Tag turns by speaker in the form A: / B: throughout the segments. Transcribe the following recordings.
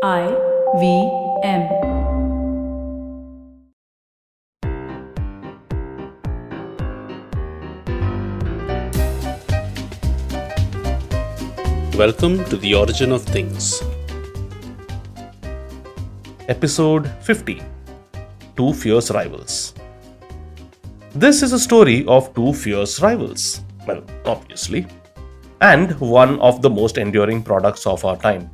A: IVM.
B: Welcome to The Origin of Things. Episode 50. Two Fierce Rivals. This is a story of two fierce rivals. Well, obviously. And one of the most enduring products of our time.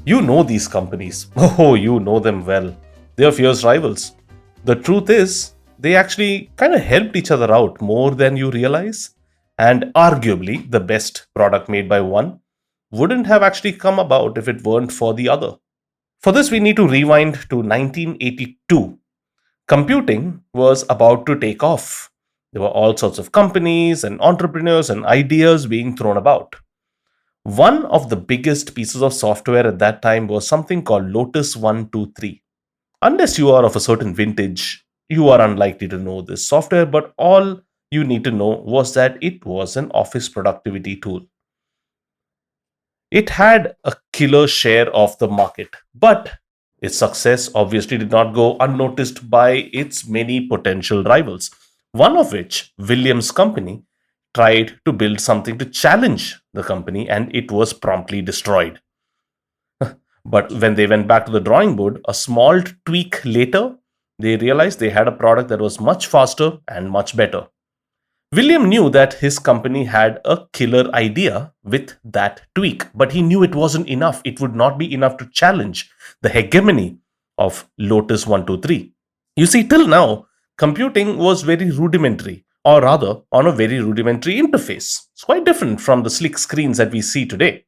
B: You know these companies. Oh, you know them well. They are fierce rivals. The truth is, they actually kind of helped each other out more than you realize. And arguably, the best product made by one wouldn't have actually come about if it weren't for the other. For this, we need to rewind to 1982. Computing was about to take off. There were all sorts of companies and entrepreneurs and ideas being thrown about. One of the biggest pieces of software at that time was something called Lotus 123. Unless you are of a certain vintage, you are unlikely to know this software, but all you need to know was that it was an office productivity tool. It had a killer share of the market, but its success obviously did not go unnoticed by its many potential rivals. One of which, Williams' company, tried to build something to challenge the company and it was promptly destroyed. But when they went back to the drawing board, a small tweak later, they realized they had a product that was much faster and much better. William knew that his company had a killer idea with that tweak, but he knew it wasn't enough. It would not be enough to challenge the hegemony of Lotus 123. You see, till now, computing was very rudimentary, or rather, on a very rudimentary interface. It's quite different from the slick screens that we see today.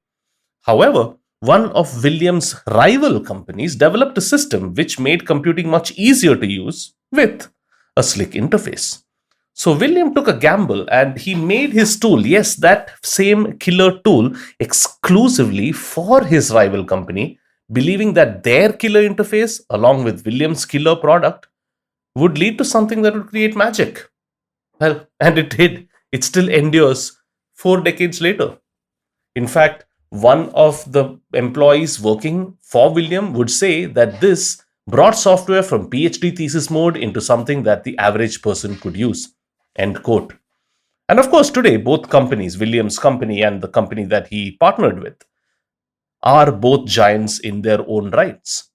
B: However, one of Williams' rival companies developed a system which made computing much easier to use with a slick interface. So William took a gamble and he made his tool, yes, that same killer tool, exclusively for his rival company, believing that their killer interface, along with William's killer product, would lead to something that would create magic. Well, and it did. It still endures 4 decades later. In fact, one of the employees working for William would say that this brought software from PhD thesis mode into something that the average person could use. End quote. And of course, today, both companies, Williams' company and the company that he partnered with, are both giants in their own rights.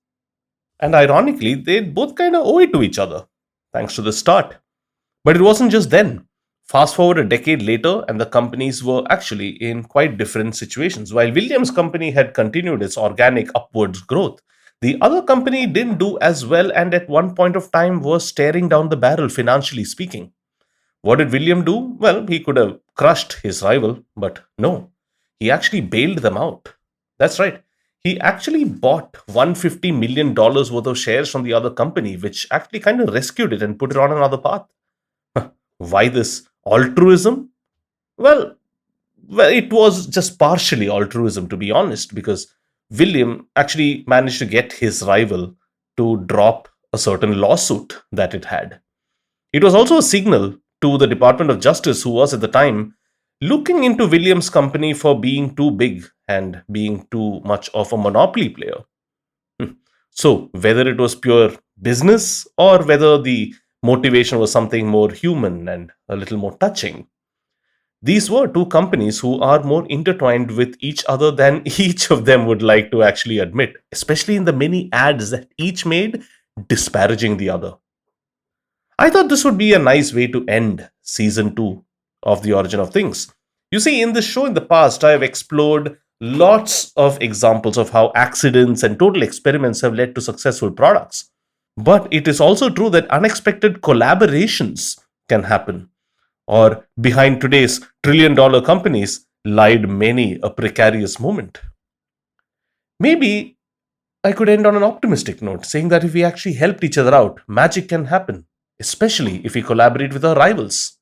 B: And ironically, they both kind of owe it to each other, thanks to the start. But it wasn't just then. Fast forward a decade later, and the companies were actually in quite different situations. While Williams' company had continued its organic upwards growth, the other company didn't do as well and at one point of time was staring down the barrel financially speaking. What did William do? Well, he could have crushed his rival, but no, he actually bailed them out. That's right. He actually bought $150 million worth of shares from the other company, which actually kind of rescued it and put it on another path. Why this altruism? Well, it was just partially altruism, to be honest, because William actually managed to get his rival to drop a certain lawsuit that it had. It was also a signal to the Department of Justice, who was at the time looking into Williams' company for being too big and being too much of a monopoly player. So, whether it was pure business or whether the motivation was something more human and a little more touching, these were two companies who are more intertwined with each other than each of them would like to actually admit, especially in the many ads that each made disparaging the other. I thought this would be a nice way to end season 2 of The Origin of Things. You see, in this show in the past, I have explored lots of examples of how accidents and total experiments have led to successful products. But it is also true that unexpected collaborations can happen. Or behind today's trillion-dollar companies lied many a precarious moment. Maybe I could end on an optimistic note, saying that if we actually helped each other out, magic can happen, especially if we collaborate with our rivals.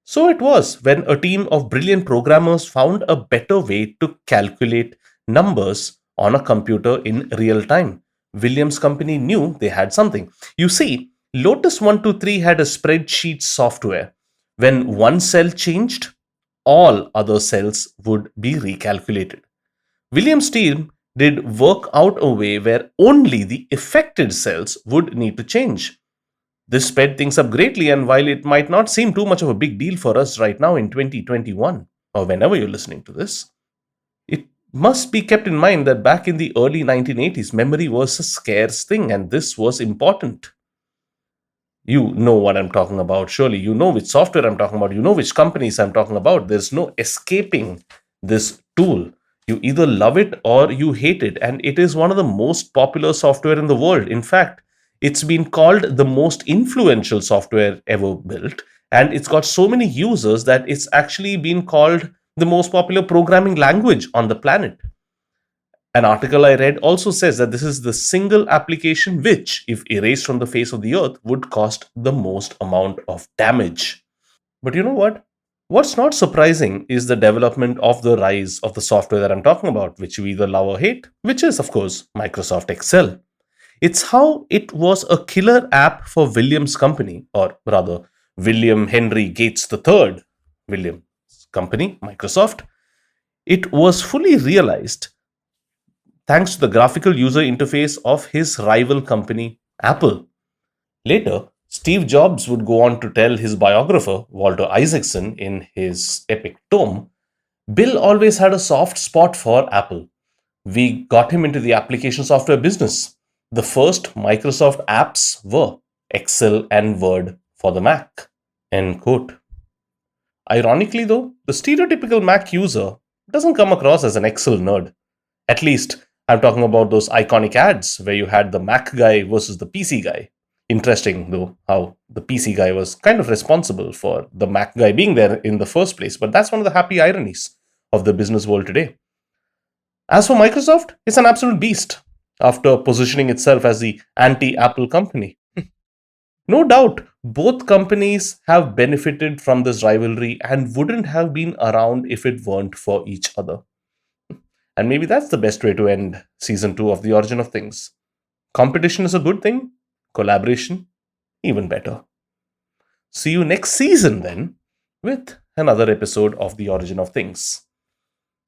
B: So it was when a team of brilliant programmers found a better way to calculate numbers on a computer in real time. Williams' company knew they had something. You see, Lotus 123 had a spreadsheet software. When one cell changed, all other cells would be recalculated. Williams' team did work out a way where only the affected cells would need to change. This sped things up greatly, and while it might not seem too much of a big deal for us right now in 2021, or whenever you're listening to this, it must be kept in mind that back in the early 1980s, memory was a scarce thing, and this was important. You know what I'm talking about, surely. You know which software I'm talking about. You know which companies I'm talking about. There's no escaping this tool. You either love it or you hate it, and it is one of the most popular software in the world. In fact, it's been called the most influential software ever built, and it's got so many users that it's actually been called the most popular programming language on the planet. An article I read also says that this is the single application which, if erased from the face of the earth, would cost the most amount of damage. But you know what? What's not surprising is the development of the rise of the software that I'm talking about, which you either love or hate, which is, of course, Microsoft Excel. It's how it was a killer app for William's company, or rather, William Henry Gates III, William's company, Microsoft. It was fully realized thanks to the graphical user interface of his rival company, Apple. Later, Steve Jobs would go on to tell his biographer, Walter Isaacson, in his epic tome, Bill always had a soft spot for Apple. We got him into the application software business. The first Microsoft apps were Excel and Word for the Mac. End quote. Ironically, though, the stereotypical Mac user doesn't come across as an Excel nerd. At least, I'm talking about those iconic ads where you had the Mac guy versus the PC guy. Interesting, though, how the PC guy was kind of responsible for the Mac guy being there in the first place, but that's one of the happy ironies of the business world today. As for Microsoft, it's an absolute beast after positioning itself as the anti-Apple company. No doubt, both companies have benefited from this rivalry and wouldn't have been around if it weren't for each other. And maybe that's the best way to end season 2 of The Origin of Things. Competition is a good thing, collaboration, even better. See you next season then with another episode of The Origin of Things.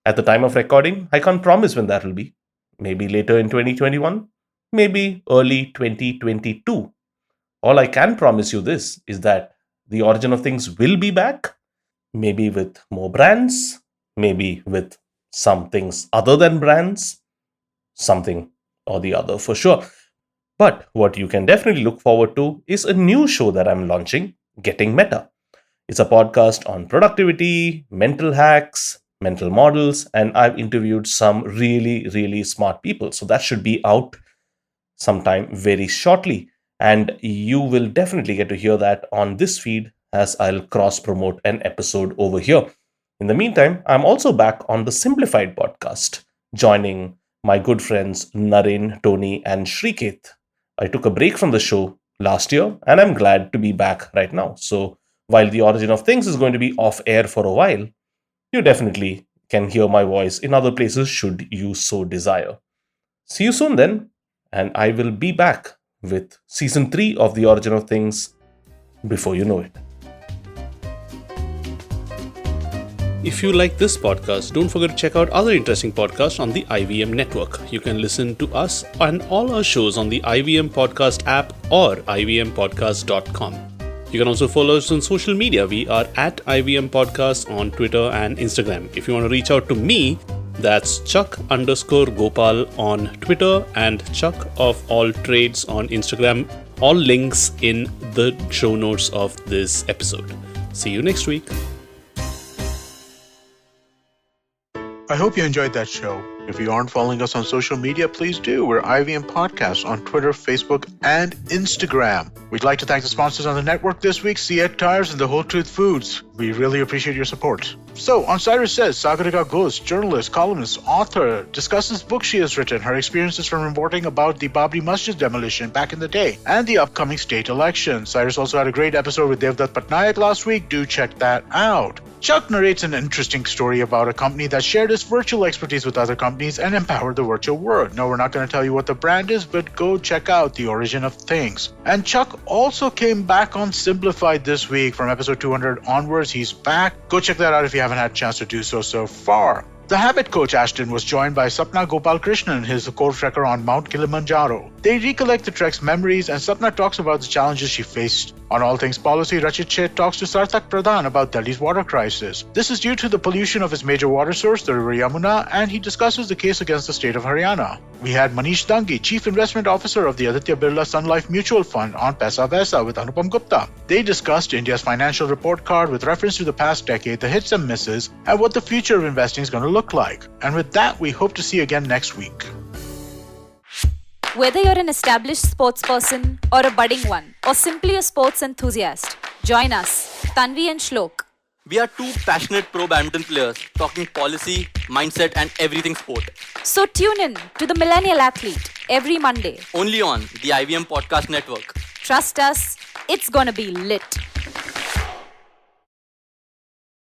B: At the time of recording, I can't promise when that will be. Maybe later in 2021, maybe early 2022. All I can promise you this is that The Origin of Things will be back, maybe with more brands, maybe with some things other than brands, something or the other for sure. But what you can definitely look forward to is a new show that I'm launching, Getting Meta. It's a podcast on productivity, mental hacks, mental models, and I've interviewed some really, really smart people. So that should be out sometime very shortly. And you will definitely get to hear that on this feed as I'll cross promote an episode over here. In the meantime, I'm also back on the Simplified podcast, joining my good friends Naren, Tony, and Shriketh. I took a break from the show last year, and I'm glad to be back right now. So while The Origin of Things is going to be off air for a while, you definitely can hear my voice in other places should you so desire. See you soon then, and I will be back with season 3 of The Origin of Things before you know it. If you like this podcast, don't forget to check out other interesting podcasts on the IVM network. You can listen to us and all our shows on the IVM Podcast app or ivmpodcast.com. You can also follow us on social media. We are at IVM Podcast on Twitter and Instagram. If you want to reach out to me, that's Chuck_Gopal on Twitter and Chuck of All Trades on Instagram. All links in the show notes of this episode. See you next week.
A: I hope you enjoyed that show. If you aren't following us on social media, please do. We're IVM Podcast on Twitter, Facebook, and Instagram. We'd like to thank the sponsors on the network this week, Siet Tires and the Whole Truth Foods. We really appreciate your support. So, on Cyrus Says, Sagarika Ghosh, journalist, columnist, author, discusses books she has written, her experiences from reporting about the Babri Masjid demolition back in the day, and the upcoming state election. Cyrus also had a great episode with Devdutt Patnaik last week. Do check that out. Chuck narrates an interesting story about a company that shared its virtual expertise with other companies and empowered the virtual world. No, we're not going to tell you what the brand is, but go check out The Origin of Things. And Chuck also came back on Simplified this week from episode 200 onwards. He's back. Go check that out if you haven't had a chance to do so far. The habit coach Ashton was joined by Sapna Gopalakrishnan, his co-trekker on Mount Kilimanjaro. They recollect the trek's memories and Sapna talks about the challenges she faced. On All Things Policy, Rachit Sheth talks to Sarthak Pradhan about Delhi's water crisis. This is due to the pollution of its major water source, the river Yamuna, and he discusses the case against the state of Haryana. We had Manish Dangi, Chief Investment Officer of the Aditya Birla Sun Life Mutual Fund, on Paisa Vaisa with Anupam Gupta. They discussed India's financial report card with reference to the past decade, the hits and misses, and what the future of investing is going to look like. And with that, we hope to see you again next week.
C: Whether you're an established sports person or a budding one, or simply a sports enthusiast, join us, Tanvi and Shlok.
D: We are two passionate pro badminton players talking policy, mindset and everything sport.
C: So tune in to the Millennial Athlete every Monday.
D: Only on the IVM Podcast Network.
C: Trust us, it's gonna be lit.